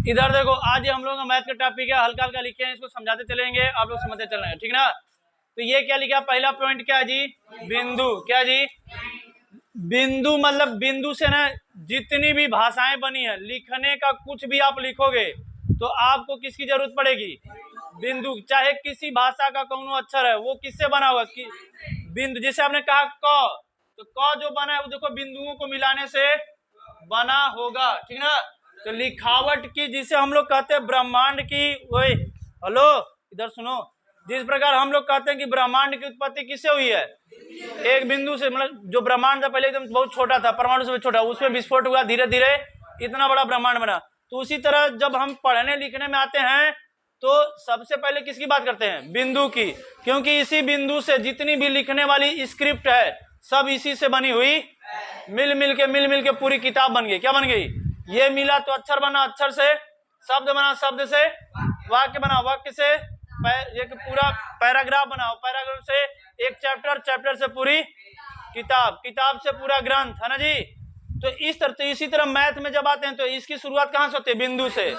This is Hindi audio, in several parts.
इधर देखो, आज हम लोग का मैथ का टॉपिक है, हल्का हल्का लिखे हैं, इसको समझाते चलेंगे, आप लोग समझते चलेंगे, ठीक ना। तो ये क्या लिखा, पहला पॉइंट क्या है जी, बिंदु। क्या जी, बिंदु मतलब बिंदु से ना जितनी भी भाषाएं बनी है, लिखने का कुछ भी आप लिखोगे तो आपको किसकी जरूरत पड़ेगी, बिंदु। चाहे किसी भाषा का कौन अक्षर है वो किससे बना हुआ, बिंदु। जैसे आपने कहा क, तो क जो बना है वो देखो बिंदुओं को मिलाने से बना होगा, ठीक ना। तो लिखावट की, जिसे हम लोग कहते हैं ब्रह्मांड की, वही, हेलो इधर सुनो, जिस प्रकार हम लोग कहते हैं कि ब्रह्मांड की उत्पत्ति किससे हुई है, एक बिंदु से। मतलब जो ब्रह्मांड था पहले एकदम बहुत छोटा था, परमाणु से भी छोटा, उसमें विस्फोट हुआ, धीरे धीरे इतना बड़ा ब्रह्मांड बना। तो उसी तरह जब हम पढ़ने लिखने में आते हैं तो सबसे पहले किसकी बात करते हैं, बिंदु की, क्योंकि इसी बिंदु से जितनी भी लिखने वाली स्क्रिप्ट है सब इसी से बनी हुई, मिल मिल के पूरी किताब बन गई। क्या बन गई, ये मिला तो अक्षर बना, अक्षर से शब्द बना, शब्द से वाक्य बना, वाक्य से एक पूरा पैराग्राफ बनाओ, पैराग्राफ से एक चैप्टर, चैप्टर से पूरी किताब, किताब से पूरा ग्रंथ, है ना जी। तो इस तरह, तो इसी तरह मैथ में जब आते हैं तो इसकी शुरुआत कहाँ से होती है, बिंदु से।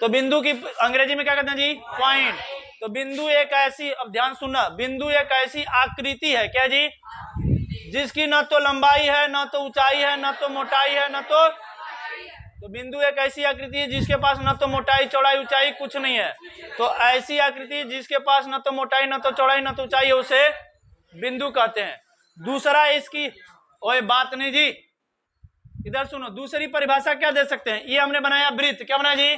तो बिंदु की अंग्रेजी में क्या कहते हैं जी, पॉइंट। तो बिंदु एक ऐसी, अब ध्यान सुनना, बिंदु एक ऐसी आकृति है, क्या जी, जिसकी न तो लंबाई है, न तो ऊंचाई है, न तो मोटाई है, न तो बिंदु एक ऐसी आकृति है जिसके पास न तो मोटाई, चौड़ाई, ऊंचाई कुछ नहीं है। तो ऐसी आकृति जिसके पास न तो मोटाई, न तो चौड़ाई, न तो ऊंचाई है, उसे बिंदु कहते हैं। दूसरा इसकी, ओए बात नहीं जी, इधर सुनो, दूसरी परिभाषा क्या दे सकते हैं, ये हमने बनाया वृत्त। क्या बनाया जी,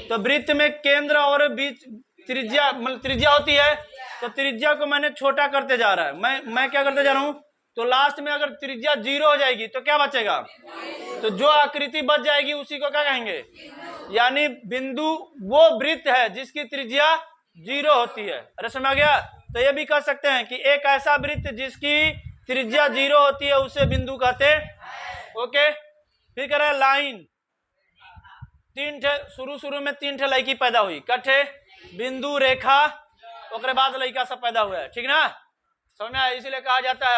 तो वृत्त में केंद्र और बीच त्रिज्या, मतलब त्रिज्या होती है, तो त्रिज्या को मैंने छोटा करते जा रहा है, मैं क्या करते जा रहा हूं, तो लास्ट में अगर त्रिज्या 0 हो जाएगी तो क्या बचेगा, तो जो आकृति बच जाएगी उसी को क्या कहेंगे, यानी बिंदु वो वृत्त है जिसकी त्रिज्या 0 होती है। अरे समझ आ गया। तो ये भी कह सकते हैं कि एक ऐसा वृत्त जिसकी त्रिज्या 0 होती है उसे बिंदु कहते हैं। ओके, फिर कह रहा है लाइन, तीन ठे, शुरू में 3 ठे लड़की पैदा हुई, कट्ठे, बिंदु, रेखा, उसके बाद लड़का सब पैदा हुआ है, ठीक ना, समझ में आया। इसीलिए कहा जाता है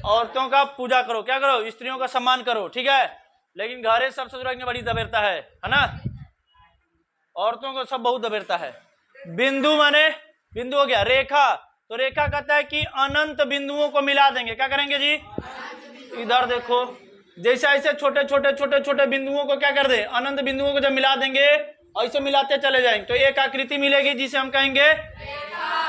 औरतों का पूजा करो, क्या करो, स्त्रियों का सम्मान करो, ठीक है। लेकिन घरे सब ससुराल में बड़ी दबेरता है ना, औरतों को सब बहुत दबेरता है। बिंदु माने, बिंदु हो गया। रेखा, तो रेखा कहता है कि अनंत बिंदुओं को मिला देंगे, क्या करेंगे जी, इधर देखो, जैसे ऐसे छोटे छोटे बिंदुओं को क्या कर दे, अनंत बिंदुओं को जब मिला देंगे, ऐसे मिलाते चले जाएंगे तो एक आकृति मिलेगी जिसे हम कहेंगे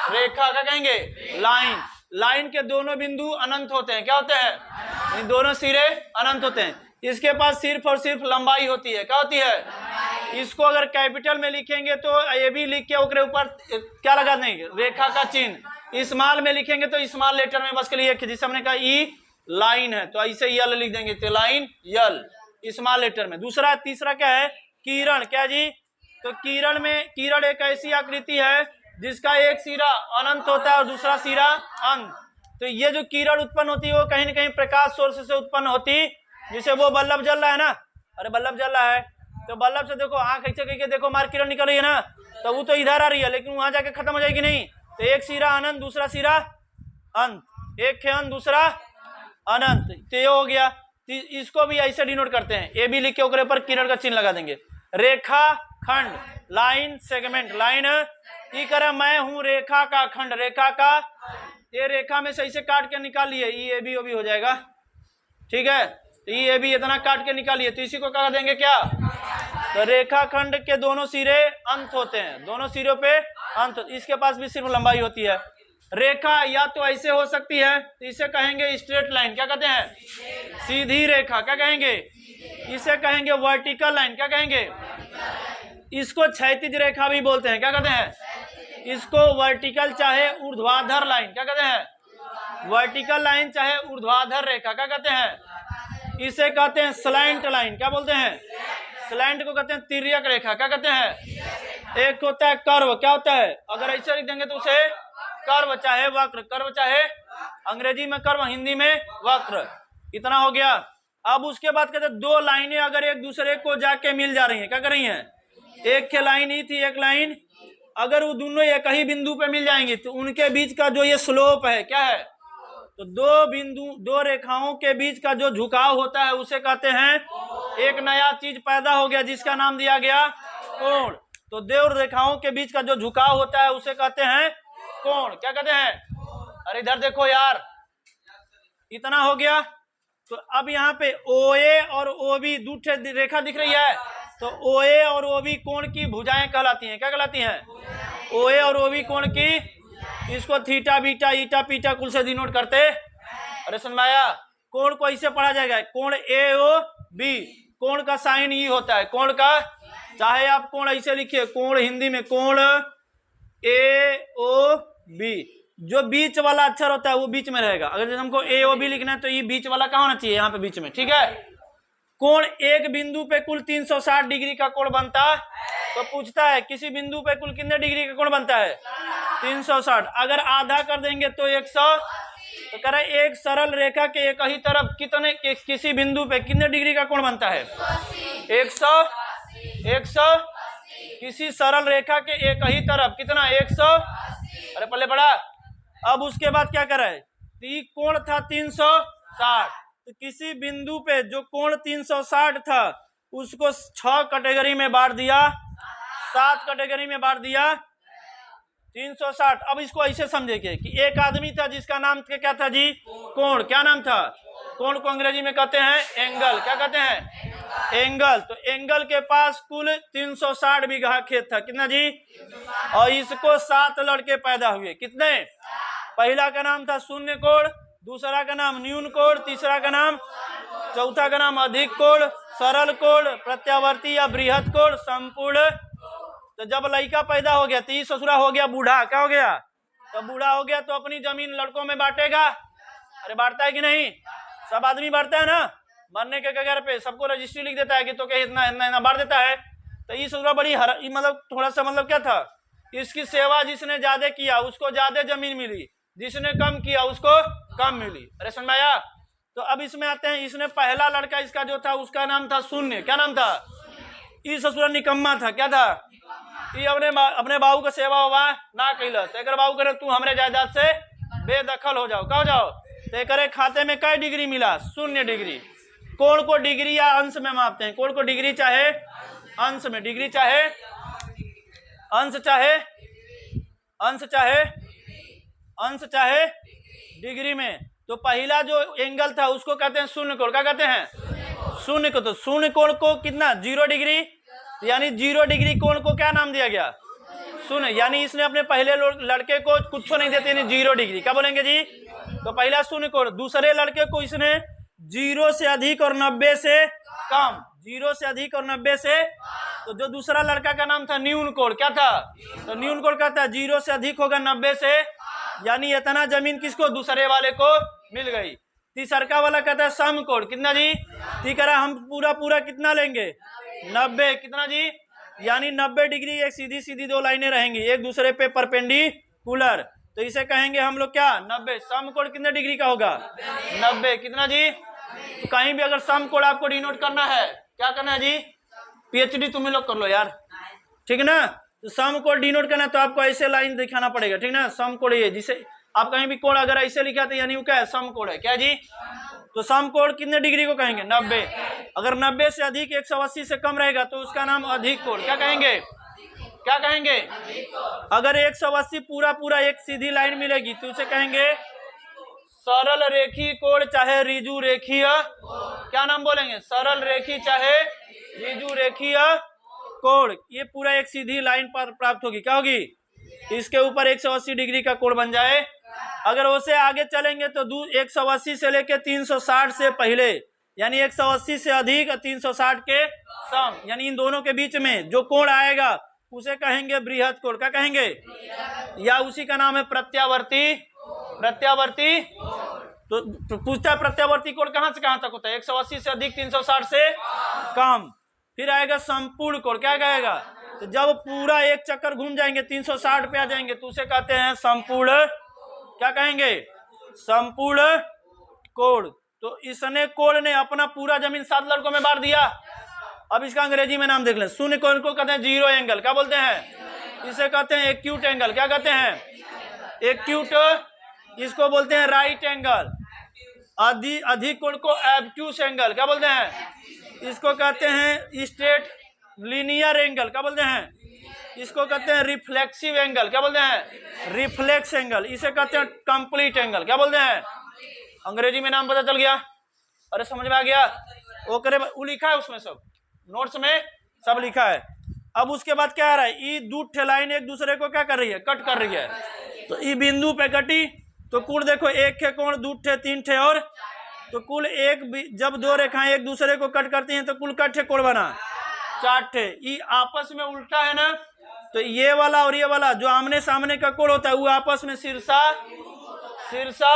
रेखा। क्या कहेंगे, लाइन। लाइन के दोनों बिंदु अनंत होते हैं, क्या होते हैं, दोनों सिरे अनंत होते हैं। इसके पास सिर्फ और सिर्फ लंबाई होती है, क्या होती है। इसको अगर कैपिटल में लिखेंगे तो ये भी लिख के उसके ऊपर क्या लगा देंगे, रेखा का चिन्ह। स्मॉल में लिखेंगे तो स्मॉल लेटर में बस के लिए, जिसे हमने कहा ई लाइन है, तो ऐसे यल लिख देंगे, तो लाइन यल स्मॉल लेटर में। दूसरा, तीसरा क्या है, किरण। क्या जी, तो किरण में, किरण एक ऐसी आकृति है जिसका एक सिरा अनंत होता है और दूसरा सिरा अंत। तो ये जो किरण उत्पन्न होती है वो कहीं ना कहीं प्रकाश सोर्स से उत्पन्न होती, जिसे वो बल्ब जल रहा है ना, अरे बल्ब जल रहा है तो बल्ब से देखो आंख ऐसे करके देखो, मार किरण निकल रही है ना, तो वो तो इधर आ रही है लेकिन वहां जाके खत्म हो जाएगी नहीं। तो एक सिरा अनंत, दूसरा सिरा अंत, एक है अंत, दूसरा अनंत, तो ये हो गया। इसको भी ऐसे डिनोट करते हैं, ए भी लिख के ऊपर पर किरण का चिन्ह लगा देंगे। रेखा खंड, लाइन, सेगमेंट, लाइन ये करा, मैं हूं रेखा का खंड, रेखा का, ये रेखा में से इसे काट के निकालिए, ये भी हो जाएगा, ठीक है। तो ये भी इतना काट के निकालिए, तो इसी को कह देंगे क्या, तो रेखा खंड के दोनों सिरे अंत होते हैं, दोनों सिरों पे अंत, इसके पास भी सिर्फ लंबाई होती है। रेखा या तो ऐसे हो सकती है, तो इसे कहेंगे स्ट्रेट लाइन, क्या कहते हैं, सीधी रेखा, क्या कहेंगे, इसे कहेंगे वर्टिकल लाइन, क्या कहेंगे, इसको क्षैतिज रेखा भी बोलते हैं, क्या कहते हैं, इसको वर्टिकल चाहे ऊर्ध्वाधर लाइन, क्या कहते हैं, वर्टिकल लाइन चाहे ऊर्ध्वाधर रेखा, क्या कहते हैं, इसे कहते हैं स्लैंट लाइन, क्या बोलते हैं, स्लैंट को कहते हैं तिर्यक रेखा, क्या कहते हैं। एक होता है कर्व, क्या होता है, अगर ऐसे लिख देंगे तो उसे कर्व चाहे वक्र, कर्व चाहे अंग्रेजी में कर्व, हिंदी में वक्र, इतना हो गया। अब उसके बाद कहते हैं दो लाइनें अगर एक दूसरे को जाके मिल जा रही हैं, क्या कर रही हैं, एक के लाइन ही थी, एक लाइन, अगर वो दोनों एक ही बिंदु पे मिल जाएंगी तो उनके बीच का जो ये स्लोप है क्या है, तो दो रेखाओं के बीच का जो झुकाव होता है उसे कहते हैं, एक नया चीज पैदा हो गया जिसका नाम दिया गया कोण। तो दो रेखाओं के बीच का जो झुकाव होता है उसे कहते हैं कोण। क्या कहते हैं? अरे इधर देखो यार, इतना हो गया। तो अब यहाँ पे OA और OB दूठे रेखा दिख रही है, तो OA और OB कोण की भुजाएं कहलाती हैं। क्या कहलाती हैं? OA और OB कोण की, इसको थीटा बीटा ईटा पीटा कुल से डिनोट करते। अरे समझ में आया? कोण को ऐसे पढ़ा जाएगा, कोण AOB, कोण का साइन ई होता है, कोण का, चाहे आप कोण ऐसे लिखिए, कोण हिंदी में कोण AOB, जो बीच वाला अक्षर होता है वो बीच में रहेगा। अगर जैसे हमको AOB लिखना है तो ये बीच वाला कहाँ होना चाहिए? यहाँ पे बीच में, ठीक है। कोण एक बिंदु पे कुल 360 डिग्री का कोण बनता है। तो पूछता है किसी बिंदु पे कुल कितने डिग्री का कोण बनता है? 360। अगर आधा कर देंगे तो 100। तो कह रहे एक सरल रेखा के एक ही तरफ कितने, किसी बिंदु पे कितने डिग्री का कोण बनता है? 100। किसी सरल रेखा के एक ही तरफ कितना? 100। अरे पहले पढ़ा। अब उसके बाद क्या कर रहा है? कोण था 360, तो किसी बिंदु पे जो कोण 360 था उसको 6 कैटेगरी में बांट दिया, 7 कैटेगरी में बांट दिया, 360। अब इसको ऐसे समझेंगे कि एक आदमी था जिसका नाम क्या था जी? कोण। क्या नाम था? कोण को अंग्रेजी में कहते हैं एंगल। क्या कहते हैं? एंगल। तो एंगल के पास कुल 360 बीघा खेत था। कितना जी? और इसको 7 लड़के पैदा हुए। कितने? पहला का नाम था शून्य कोण, दूसरा का नाम न्यून कोण, तीसरा का नाम, चौथा का नाम अधिक कोण, सरल कोण, प्रत्यावर्ती या बृहद कोण, संपूर्ण। तो जब लड़का पैदा हो गया तो ये ससुरा हो गया बूढ़ा। क्या हो गया? तो बूढ़ा हो गया तो अपनी जमीन लड़कों में बांटेगा। अरे बांटता है कि नहीं? सब आदमी बांटता है ना। मरने के कगार पे सबको रजिस्ट्री लिख देता है कि तो इतना इतना इतना बांट देता है। तो ये ससुरा बड़ी मतलब थोड़ा सा मतलब क्या था, इसकी सेवा जिसने ज्यादा किया उसको ज्यादा जमीन मिली, जिसने कम किया उसको कम मिली। अरे समझ में आया? तो अब इसमें आते हैं, इसने पहला लड़का इसका जो था उसका नाम था शून्य। क्या नाम था? ये ससुरा निकम्मा था। क्या था? ये अपने बाबू का सेवा हुआ ना कैलस, तो एक बाबू करे तू हमरे जायदाद से बेदखल हो जाओ। क्या हो जाओ? तो एक खाते में कई डिग्री मिला? 0 डिग्री। कोण को डिग्री या अंश में मापते हैं। कोण को डिग्री चाहे अंश में, डिग्री चाहे अंश, चाहे डिग्री में। तो पहला जो एंगल था उसको कहते हैं शून्य कोण। क्या कहते हैं? शून्य को। तो शून्य कोण को कितना? 0 डिग्री। यानी 0 डिग्री कोण को क्या नाम दिया गया? शून्य। यानी इसने अपने पहले लड़के को कुछ नहीं देते, यानी 0 डिग्री। क्या बोलेंगे जी? तो पहला शून्य कोण। दूसरे लड़के को इसने 0 से अधिक और 90 से कम, 0 से अधिक और 90 से। तो जो दूसरा लड़का का नाम था न्यून कोण। क्या था? तो न्यून कोण कहता है 0 से अधिक होगा 90 से, यानी इतना जमीन किसको? दूसरे वाले को मिल गई। तीसरा वाला कहता है सम कोण। कितना जी? तीसरा हम पूरा कितना लेंगे? 90। कितना जी? यानी 90 डिग्री। एक सीधी सीधी दो लाइनें रहेंगी एक दूसरे पे परपेंडिकुलर, तो इसे कहेंगे हम लोग क्या? 90। सम कोण कितने डिग्री का होगा? 90। कितना जी? तो कहीं भी अगर सम कोण आपको डिनोट करना है, क्या करना है जी? PhD तुम्हें लोग कर लो यार, ठीक है ना। तो सम कोण डिनोट करना तो आपको ऐसे लाइन दिखाना पड़ेगा, ठीक ना। सम कोण ये, जिसे आप कहीं भी कोण अगर ऐसे लिखा तो यानी वो क्या है? सम कोण है। क्या जी? तो सम कोण कितने डिग्री को कहेंगे? 90। अगर 90 से अधिक 180 से कम रहेगा तो उसका नाम अधिक कोण। क्या कहेंगे? क्या कहेंगे? अगर 180 पूरा एक सीधी लाइन मिलेगी तो उसे कहेंगे सरल रेखी कोण चाहे ऋजु रेखीय। क्या नाम बोलेंगे? सरल रेखी चाहे ऋजु रेखीय कोण। ये पूरा एक सीधी लाइन पर प्राप्त होगी। क्या होगी? इसके ऊपर 180 डिग्री का कोण बन जाए। अगर उसे आगे चलेंगे तो 180 से लेके 360 से पहले, यानी 180 से अधिक 360 के सम, यानी इन दोनों के बीच में जो कोण आएगा उसे कहेंगे बृहद कोण। क्या कहेंगे? या उसी का नाम है प्रत्यावर्ती। तो पूछता है प्रत्यावर्ती कोण कहां से कहां तक होता है? 180 से अधिक 360 से कम। फिर आएगा संपूर्ण कोण। क्या कहेगा? तो जब पूरा एक चक्कर घूम जाएंगे 360 पे आ जाएंगे तो उसे कहते हैं संपूर्ण। क्या कहेंगे? संपूर्ण कोण। तो इसने कोण ने अपना पूरा जमीन 7 लड़कों में बांट दिया। अब इसका अंग्रेजी में नाम देख लें। शून्य कोण को कहते हैं जीरो एंगल। क्या बोलते हैं? इसे कहते हैं एक्यूट एंगल। क्या कहते हैं? एक्यूट इसको बोलते हैं राइट एंगल। अधिक कोण को एब्ट्यूस एंगल क्या बोलते हैं? इसको कहते हैं स्ट्रेट लीनियर एंगल क्या बोलते हैं? इसको कहते हैं रिफ्लेक्सिव एंगल क्या बोलते हैं? Reflex angle. इसे कहते हैं कंप्लीट एंगल क्या बोलते हैं? अंग्रेजी में नाम पता चल गया? अरे समझ में आ गया? ओके, वो लिखा है उसमें, सब नोट्स में सब लिखा है। अब उसके बाद क्या आ रहा है? ई दो ठे लाइन एक दूसरे को क्या कर रही है? कट कर रही है। तो ई बिंदु पे कटी तो कुल देखो एक के कोण, दो ठे, तीन ठे और, तो कुल एक, जब दो रेखाएं एक दूसरे को कट करती हैं तो कुल कट ठे कोण बना? 4 ठे। ई आपस में उल्टा है ना, तो ये वाला और ये वाला जो आमने सामने का कोण होता है वो आपस में सिरसा सिरसा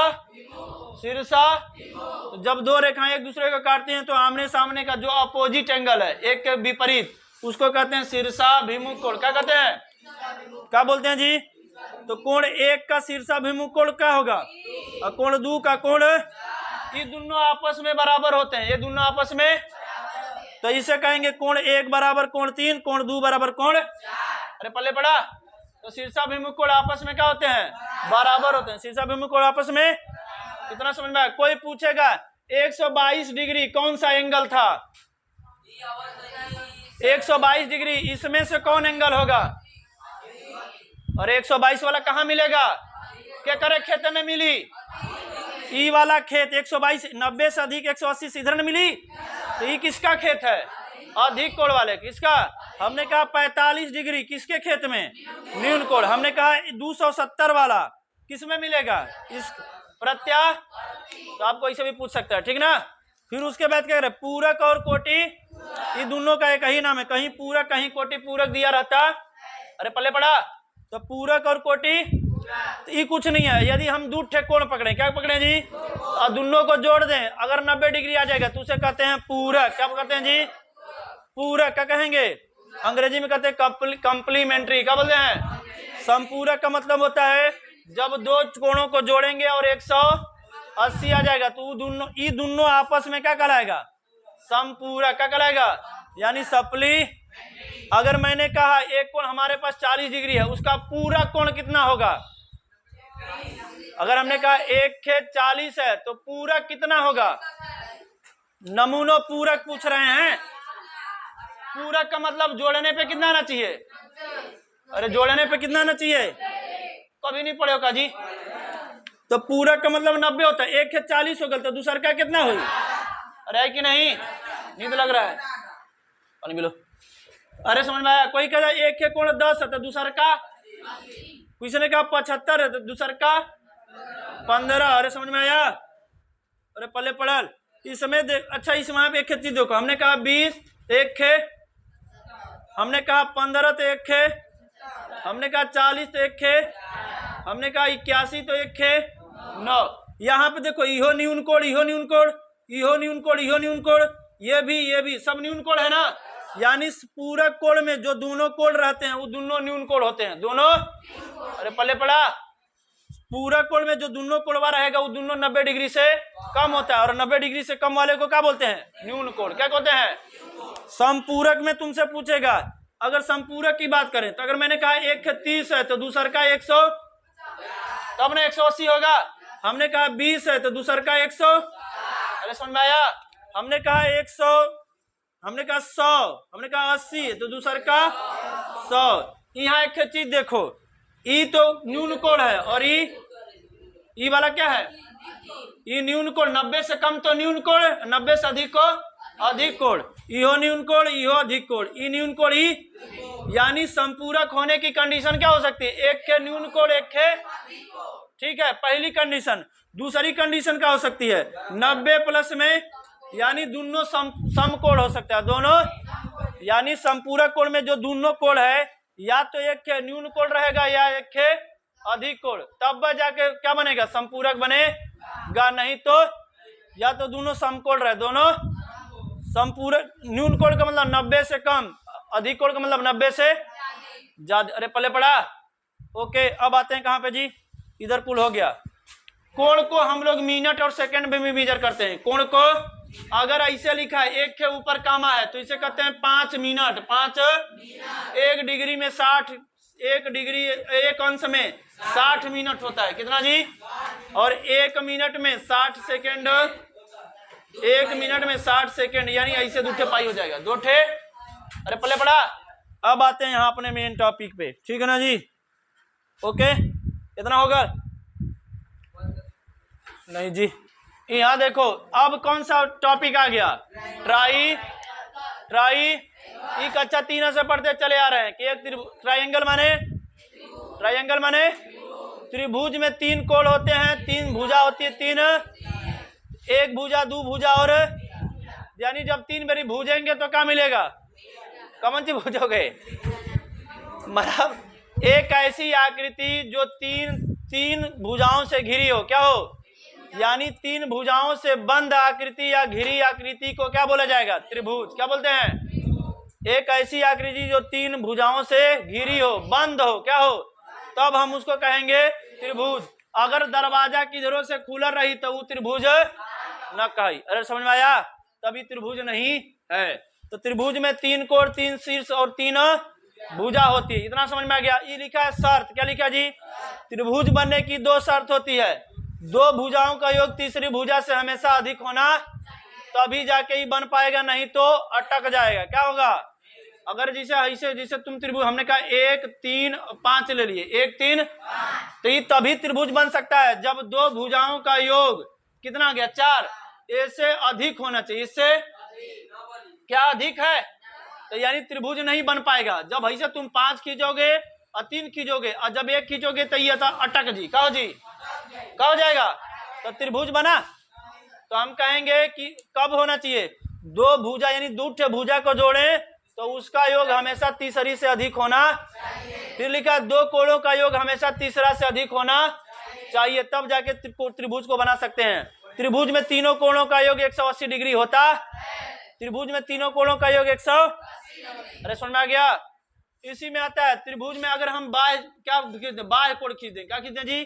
सिरसा। तो जब दो रेखाएं एक दूसरे को काटती हैं तो आमने सामने का जो अपोजिट एंगल है, एक के विपरीत, उसको कहते हैं शीर्षाभिमुख कोण। क्या कहते हैं? क्या बोलते हैं जी? तो कोण एक का शीर्षाभिमुख कोण क्या होगा? और कोण दो का कोण, ये दोनों आपस में बराबर होते हैं, ये दोनों आपस में, तो इसे कहेंगे कोण एक बराबर कोण 3, कोण दो बराबर कोण। अरे पल्ले पड़ा? तो शीर्षाभिमुख कोण आपस में क्या होते हैं? बराबर होते हैं। शीर्षाभिमुख कोण आपस में कितना समझ में आया? कोई पूछेगा 122 डिग्री कौन सा एंगल था? 122 डिग्री इसमें से कौन एंगल होगा? और 122 वाला कहाँ मिलेगा? क्या करे? खेत में मिली। ई वाला खेत 122, 90 से अधिक 180 इधर न मिली, तो ये किसका खेत है? अधिक कोण वाले। किसका? हमने कहा 45 डिग्री किसके खेत में? न्यून कोण। हमने कहा 270 वाला किस में मिलेगा? इस प्रत्याह। तो आपको इसे भी पूछ सकता है, ठीक ना। फिर उसके बाद क्या करे? पूरक और कोटि, ये दोनों का एक ही नाम है, कहीं पूरक कहीं कोटि पूरक दिया रहता। अरे पल्ले पड़ा? तो पूरक और कोटि, तो ये कुछ नहीं है। यदि हम दो ठे कोण पकड़े, क्या पकड़े जी? और दोनों को जोड़ दें, अगर 90 डिग्री आ जाएगा तो उसे कहते हैं पूरक। क्या कहते हैं जी? पूरक। क्या कहेंगे? अंग्रेजी में कहते हैं कंप्लीमेंट्री। क्या बोलते हैं? संपूरक का मतलब होता है जब दो कोणों को जोड़ेंगे और 180 आ जाएगा तो ये दोनों आपस में क्या कहलाएगा? संपूरक। क्या कहलाएगा? यानी सप्ली। अगर मैंने कहा एक कोण हमारे पास 40 डिग्री है, उसका पूरा कोण कितना होगा? अगर हमने कहा एक खेत 40 है तो पूरक कितना होगा? नमूनों पूरक पूछ रहे हैं। पूरक का मतलब जोड़ने पे कितना आना चाहिए? अरे जोड़ने पे कितना आना चाहिए? कभी नहीं पढ़े होगा जी। तो पूरक का मतलब 90 होता है। एक खेत 40 हो गया तो दूसरा का कितना हुई? अरे है कि नहीं? नींद लग रहा है? पानी मिलो। अरे समझ में आया? कोई कहता है एक के कोण 10 है तो दूसरा का, किसी ने कहा 75 है तो दूसरा का 15। अरे समझ में आया? अरे पल्ले पड़ल इसमें देख। अच्छा इसमें आप एक चीज देखो, हमने कहा 20 एक खे, हमने कहा 15 तो एक खे, हमने कहा 40 तो एक खे, हमने कहा 81 तो एक खे 9। यहाँ पे देखो इहो न्यून कोण, इहो न्यून कोण, इहो न्यून कोण, इहो न्यून कोण, ये भी सब न्यून कोण है ना। यानी पूरक कोण में जो दोनों कोण रहते हैं वो दोनों न्यून कोण होते हैं। दोनों। अरे पल्ले पड़ा? पूरक कोण में जो दोनों कोणवा रहेगा वो दोनों 90 डिग्री से कम होता है, और 90 डिग्री से कम वाले को क्या बोलते हैं? न्यून कोण। क्या कहते हैं? संपूरक में तुमसे पूछेगा, अगर संपूरक की बात करें तो अगर मैंने कहा एक 30 है तो दूसरा का 100, तब ना 180 होगा। हमने कहा 20 है तो दूसरा का 100। अरे समझ में आया? हमने कहा 100, हमने कहा 100, हमने कहा 80 तो दूसरा का 100। यहाँ एक चीज देखो, ई तो न्यून कोण है और ई वाला क्या है? ई न्यून कोण। 90 से कम तो न्यून कोण, 90 से अधिक को अधिक कोण। इहो न्यून कोण, इहो अधिक कोण, ई न्यून कोण, ई। यानी संपूरक होने की कंडीशन क्या हो सकती है? एक के न्यून कोण एक के, ठीक है, पहली कंडीशन। दूसरी कंडीशन क्या हो सकती है? 90 प्लस में, यानी दोनों समकोण हो सकता है। दोनों यानी संपूरक कोण में जो दोनों कोण है या तो एक के न्यून कोण रहेगा या एक के अधिक कोण, तब जाके क्या बनेगा? संपूरक बनेगा। नहीं तो या तो दोनों समकोण रहे, दोनों संपूरक। न्यून कोण का मतलब 90 से कम, अधिक कोण का मतलब 90 से ज्यादा। अरे पल्ले पड़ा? ओके, अब आते हैं कहाँ पे जी? इधर पुल हो गया। कोण को हम लोग मिनट और सेकंड में भी मेजर करते हैं। कोण को अगर ऐसे लिखा है एक के ऊपर कामा है तो इसे कहते हैं 5 मिनट। 5 1 डिग्री में 60, 1 डिग्री 1 अंश में 60 मिनट होता है। कितना जी? और 1 मिनट में 60 सेकेंड, 1 मिनट में 60 सेकेंड, यानी ऐसे 2 ठे पाई हो जाएगा, 2 ठे। अरे पल्ले पड़ा। अब आते हैं यहाँ अपने मेन टॉपिक पे, ठीक है ना जी। ओके, इतना होगा नहीं जी। यहाँ देखो अब कौन सा टॉपिक आ गया, ट्राई एक अच्छा 3 से पढ़ते चले आ रहे हैं कि एक ट्राइंगल माने त्रिभुज में 3 कोण होते हैं, 3 भुजा होती है, 3, 1 भुजा 2 भुजा, और यानी जब 3 बारी भूजेंगे तो क्या मिलेगा, कौन सी भूजोगे, मतलब एक ऐसी आकृति जो तीन भुजाओं से घिरी हो, क्या हो, यानी 3 भुजाओं से बंद आकृति या घिरी आकृति को क्या बोला जाएगा, त्रिभुज। क्या बोलते हैं, एक ऐसी आकृति जो 3 भुजाओं से घिरी हो, बंद हो, क्या हो, तब हम उसको कहेंगे त्रिभुज। अगर दरवाजा किधरों से खुला रही तो वो त्रिभुज न कही। अरे समझ में आया, तभी त्रिभुज नहीं है। तो त्रिभुज में 3 कोण, 3 शीर्ष और 3 भुजा होती है। इतना समझ में आ गया। ये लिखा है शर्त, क्या लिखा जी, त्रिभुज बनने की 2 शर्त होती है, 2 भुजाओं का योग तीसरी भुजा से हमेशा अधिक होना, तभी जाके ही बन पाएगा, नहीं तो अटक जाएगा। क्या होगा, अगर जैसे तुम त्रिभुज, हमने कहा 1 3 5 ले लिए, 1 3, तो ये तभी त्रिभुज बन सकता है जब 2 भुजाओं का योग कितना हो गया, 4, इससे अधिक होना चाहिए। इससे क्या अधिक है, तो यानी त्रिभुज नहीं बन पाएगा। जब ऐसे तुम 5 खींचोगे और 3 खींचोगे और जब 1 खींचोगे तो ये अटक जी, कहो जी, क्या हो जाएगा, तो त्रिभुज बना। तो हम कहेंगे कि कब होना चाहिए, 2 भुजा यानी 2 ठे भुजा को जोड़े तो उसका योग हमेशा तीसरी से अधिक होना। फिर लिखा 2 कोणों का योग हमेशा तीसरा से अधिक होना चाहिए, तब जाके त्रिभुज को बना सकते हैं। त्रिभुज में तीनों कोणों का योग 180 डिग्री होता, त्रिभुज में तीनों कोणों का योग 100। अरे समझ में आ गया। इसी में आता है त्रिभुज में अगर हम बाह्य कोण खींच दें, क्या खींचते जी,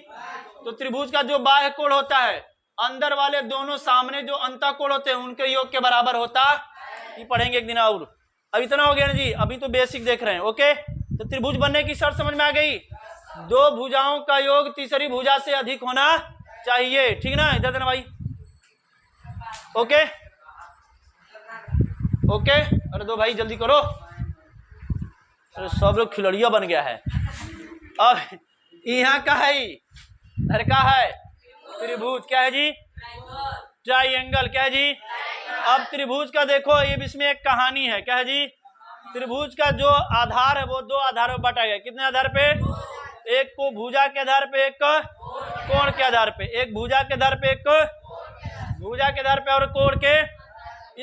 तो त्रिभुज का जो बाह्य कोण होता है, अंदर वाले दोनों सामने जो अंतः कोण होते हैं उनके योग के बराबर होता। ये पढ़ेंगे एक दिन और। अब इतना हो गया ना जी, अभी तो बेसिक देख रहे हैं। ओके, तो त्रिभुज बनने की शर्त समझ में आ गई, 2 भुजाओं का योग तीसरी भुजा से अधिक होना चाहिए, ठीक ना। इधर देना भाई। ओके ओके, अरे 2 भाई जल्दी करो, अरे सब लोग खिलड़िया बन गया है। अब यहाँ का है, इधर का है त्रिभुज, क्या है जी, ट्राइंगल, क्या है जी। अब त्रिभुज का देखो, ये इसमें एक कहानी है, क्या है जी, त्रिभुज का जो आधार है वो 2 आधारों में बांटा गया। कितने आधार पे, एक को भुजा के आधार पे, एक कोण के आधार पे, एक भुजा के आधार पे, एक भुजा के आधार पे और कोण के।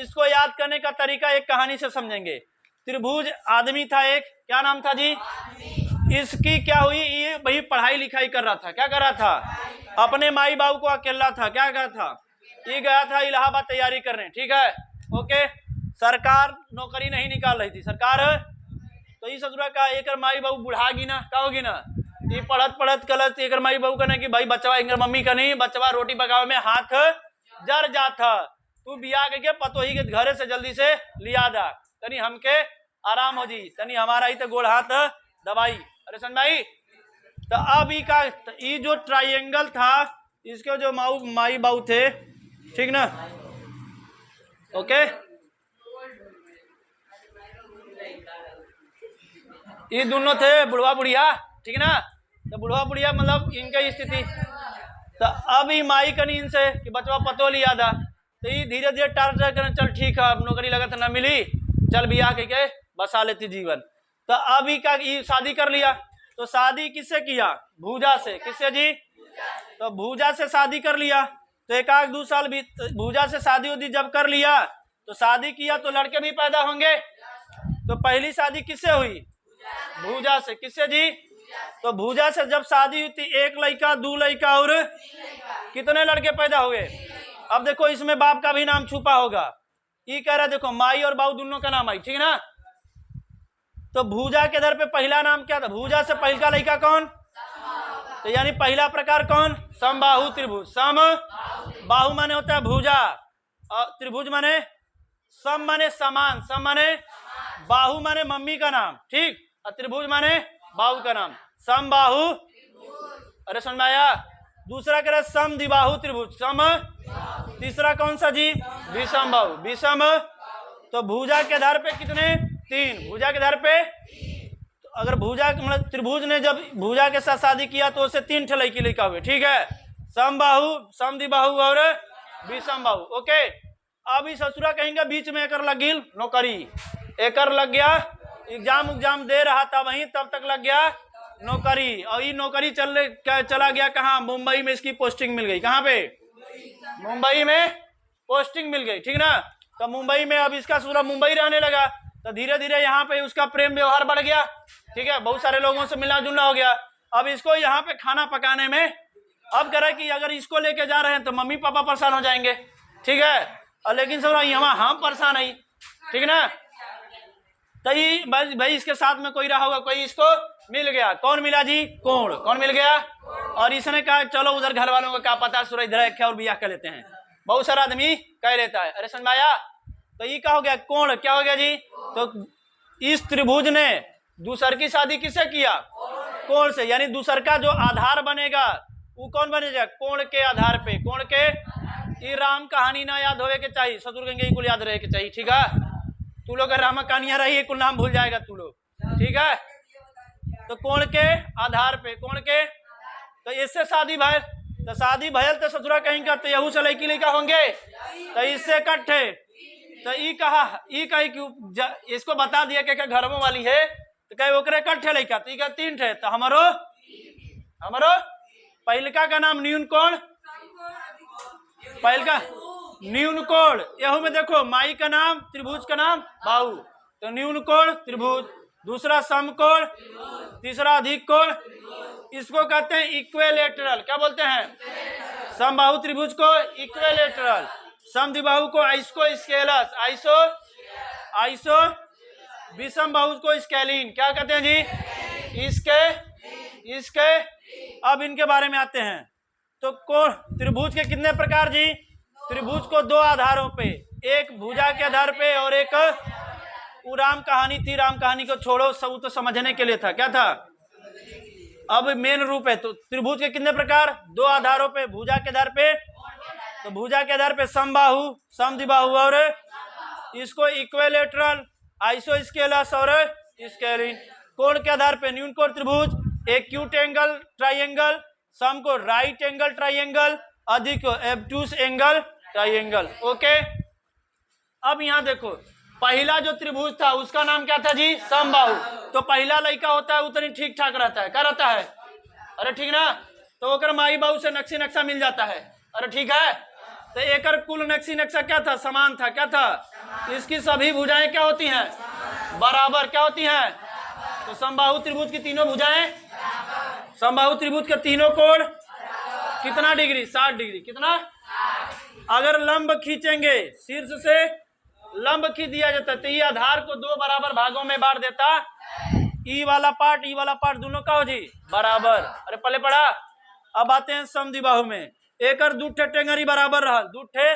इसको याद करने का तरीका एक कहानी से समझेंगे। त्रिभुज आदमी था एक, क्या नाम था जी, इसकी क्या हुई, ये भाई पढ़ाई लिखाई कर रहा था, क्या कर रहा था, अपने माई बाबू को अकेला था, क्या कर रहा था, ये गया था इलाहाबाद तैयारी करने, ठीक है। ओके, सरकार नौकरी नहीं निकाल रही थी सरकार, तो ये ससुरा का एक माई बाबू बुढ़ागी ना, क्या होगी ना, ये पढ़त कलत एक माई बाबू कहना कि भाई बच्चा इंगर मम्मी का नहीं, बच्चा रोटी पकावे में हाथ जर जाता, तू बिया के पतोही के घरे से जल्दी से लिया दा, तनी हमके आराम हो जी, तनी हमारा ही तो गोड़ हाथ दवाई। अरे सन भाई, तो अब ये जो ट्राइंगल था, इसके जो माई बाबू थे, ठीक ना। ओके, ये दोनों थे बुढ़वा बुढ़िया, ठीक ना। तो बुढ़वा बुढ़िया मतलब इनका स्थिति, तो अब ये माई कनी इनसे कि बचवा पतो लिया था, तो ये धीरे धीरे टारटर करने, चल ठीक है अब नौकरी लगा था ना मिली, चल बिया के बसा लेती जीवन। तो अब ये शादी कर लिया, तो शादी किससे किया, भुजा से, किससे जी, तो भुजा से शादी कर लिया। तो 1-2 साल भी भुजा से शादी उदी जब कर लिया, तो शादी किया तो लड़के भी पैदा होंगे। तो पहली शादी किससे हुई, भुजा से, किससे जी, तो भुजा से जब शादी हुई थी 1 लड़का 2 लड़का और कितने लड़के पैदा हुए। अब देखो इसमें बाप का भी नाम छुपा होगा, ये कह रहा है देखो माई और बाबू दोनों का नाम आई, ठीक है ना। तो भुजा के दर पे पहला नाम क्या था, भुजा से पहला लड़का कौन, तो यानी पहला प्रकार कौन, समबाहु त्रिभुज। सम बाहु माने होता है भुजा, और त्रिभुज माने सम माने समान, सम माने बाहु माने मम्मी का नाम, ठीक, और त्रिभुज माने बाहु का नाम, सम बाहु। अरे समझ में आया। दूसरा कह रहे समद्विबाहु त्रिभुज, सम, तीसरा कौन सा जी, विषम बाहु, विषम। तो भुजा के आधार पे कितने, 3, भुजा के आधार पे। तो अगर भुजा मतलब त्रिभुज ने जब भुजा के साथ शादी किया तो उसे 3 लड़की लड़का हुए, ठीक है, समबाहु, समद्विबाहु और विषम बाहु। ओके, अब इस ससुरा कहेंगे बीच में एकर लग गिल नौकरी, एकर लग गया एग्जाम दे रहा था वहीं, तब तक लग गया नौकरी, और ये नौकरी चला गया कहाँ, मुंबई में इसकी पोस्टिंग मिल गई। कहाँ पे, मुंबई में पोस्टिंग मिल गई, ठीक ना। तो मुंबई में अब इसका ससुरा मुंबई रहने लगा, तो धीरे धीरे यहाँ पे उसका प्रेम व्यवहार बढ़ गया, ठीक है, बहुत सारे लोगों से मिलना जुलना हो गया। अब इसको यहाँ पे खाना पकाने में अब कह रहा है कि अगर इसको लेके जा रहे हैं तो मम्मी पापा परेशान हो जाएंगे, ठीक है, और लेकिन सब हम परेशान नहीं, ठीक ना। तो ये भाई इसके साथ में कोई रहा होगा, कोई इसको मिल गया, कौन मिला जी, कोण, कौन मिल गया, और इसने कहा चलो उधर घर वालों को क्या पता, सूरज इधर रखे और बियाह कर लेते हैं, बहुत सारा आदमी कह लेता है। अरे समझाया, तो ये क्या हो गया, कोण, क्या हो गया जी। तो इस त्रिभुज ने दूसर की शादी किससे किया, कोण से, यानी दूसर का जो आधार बनेगा वो कौन बनेगा, कोण के आधार पे, कोण के। ये राम कहानी ना याद होवे के चाहिए, शत्रुघ्न कुल याद रहे के चाहिए, ठीक है। तू लोग राम कहानियां रही कुल नाम भूल जाएगा तू लोग, ठीक है। तो कोण के आधार पे, कोण के, तो इससे शादी भयल, तो शादी भयल तो ससुरा कहीं का, तो यहू से लड़की लड़का होंगे, तो इससे इकट्ठे। तो ई कहा कि इसको बता दिया कि घरों वाली है, तो कहे ओकरे इकट्ठे लड़का, तो 3 थे, तो हमारो पहिलका का नाम न्यून कोण, पहिलका न्यून कोण, यहू में देखो माई का नाम, त्रिभुज का नाम बाहु, तो न्यून कोण त्रिभुज, दूसरा समकोण, तीसरा अधिक कोण, इसको कहते हैं इक्विलेटरल, क्या बोलते हैं, समबाहु त्रिभुज को इक्विलेटरल, समद्विबाहु को आइसोस्केलस, आइसो, विषम बाहु को स्केलिन, क्या कहते हैं जी, इसके। अब इनके बारे में आते हैं। तो कोण त्रिभुज के कितने प्रकार जी, त्रिभुज को 2 आधारों पे, एक भुजा के आधार पे और एक राम कहानी थी, राम कहानी को छोड़ो, सब तो समझने के लिए था, क्या था, अब मेन रूप है। तो त्रिभुज के कितने प्रकार, 2 आधारों पे, भुजा के आधार पे, तो भुजा के आधार पे समबाहु, समद्विबाहु और इसको इक्विलेटरल, आइसोस्केलस और स्केलिन। कोण के आधार पे न्यून कोण त्रिभुज, एक्यूट एंगल ट्राइंगल, सम को राइट एंगल ट्राइंगल, अधिक को एब्ट्यूस एंगल ट्राइंगल। ओके, अब यहाँ देखो पहला जो त्रिभुज था उसका नाम क्या था जी, समबाहु। तो पहला लड़का होता है उतनी ठीक ठाक रहता है, क्या रहता है, अरे ठीक ना, तो ओकर माई बाबू से नक्शी नक्शा मिल जाता है, अरे ठीक है। तो एकर कुल नक्शी नक्शा क्या था, समान था, क्या था, इसकी सभी भुजाएं क्या होती हैं, बराबर, क्या होती हैं। तो समबाहु त्रिभुज की तीनों भुजाएं, समबाहु त्रिभुज के तीनों कोण कितना डिग्री, 60 डिग्री, कितना। अगर लंब खींचेंगे, शीर्ष से लंब खींच दिया जाता तो ये आधार को 2 बराबर भागों में बांट देता, ई वाला पार्ट दोनों का हो जी बराबर। अरे पहले पढ़ा। अब आते हैं समद्विबाहु में, एकर 2 टेंगरी बराबर रहा, 2 ठे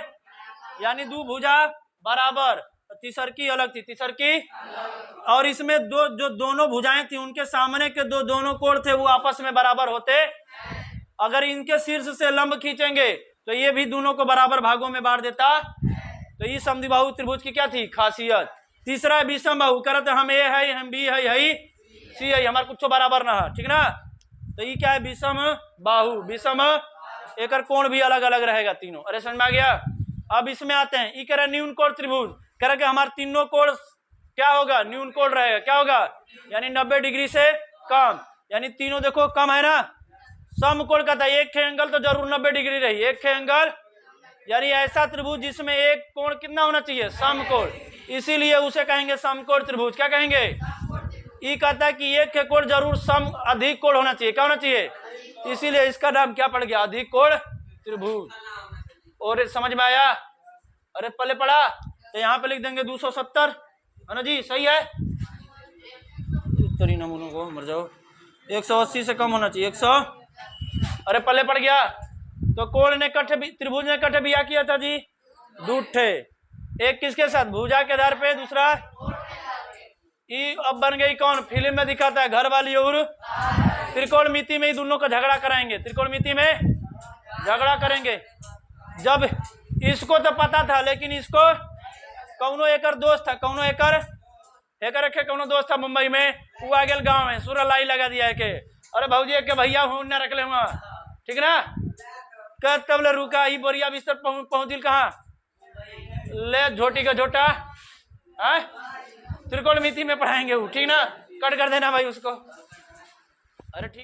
यानी 2 भुजा बराबर, तीसर की अलग थी, तीसर की, और इसमें जो दोनों भुजाएं थी उनके सामने के दोनों कोण थे वो आपस में बराबर होते। अगर इनके शीर्ष से लंब खींचेंगे तो ये भी दोनों को बराबर भागों में बांट देता। तो ये समद्विबाहु त्रिभुज की क्या थी खासियत। तीसरा विषम बाहु, करते हम ए है, हम बी है, सी है, हमारा कुछ बराबर ना है, ठीक ना। तो ये क्या है, विषम बाहु, विषम, एकर कोण भी अलग अलग रहेगा तीनों। अरे समझ में आ गया। अब इसमें आते हैं, ये कह रहा न्यून कोण त्रिभुज, कह रहा कि हमारे तीनों कोण क्या होगा, न्यून कोण रहेगा, क्या होगा, यानी 90 डिग्री से कम, यानी तीनों देखो कम है ना। समकोण का था, एक एंगल तो जरूर 90 डिग्री रही, एक एंगल, यानी ऐसा त्रिभुज जिसमें एक कोण कितना होना चाहिए, समकोण, इसीलिए उसे कहेंगे समकोण त्रिभुज। क्या कहेंगे, ये कहता है कि एक कोण जरूर सम अधिक कोण होना चाहिए, क्या होना चाहिए, इसीलिए इसका नाम क्या पड़ गया, अधिक कोण त्रिभुज। और समझ में आया। अरे पहले पढ़ा तो यहाँ पे लिख देंगे 270, है ना जी, सही है। तरी नमूनों को मर जाओ, 180 से कम होना चाहिए, 100। अरे पहले पड़ गया। तो कोण ने कट्ठे, त्रिभुज ने कट्ठे बिया किया था जी, 2 ठे, एक किसके साथ, भुजा के आधार पे, दूसरा ये अब बन गई कौन, फिल्म में दिखाता है घर वाली और त्रिकोणमिति में ही दोनों का झगड़ा कराएंगे, त्रिकोणमिति में झगड़ा करेंगे। जब इसको तो पता था, लेकिन इसको कौनो एकर दोस्त था, कौनो एकर रखे कौनो दोस्त था मुंबई में, वो आ गया गाँव में सूर्य लाई लगा दिया है के अरे भाजी के भैया हूँ न रख ले हुआ, ठीक ना। तब ले रुका ही बोरिया बिस्तर पहुंचिल कहाँ ले झोटी का झोटा त्रिकोणमिति में पढ़ाएंगे वो, ठीक ना। कट कर देना भाई उसको। अरे ठीक।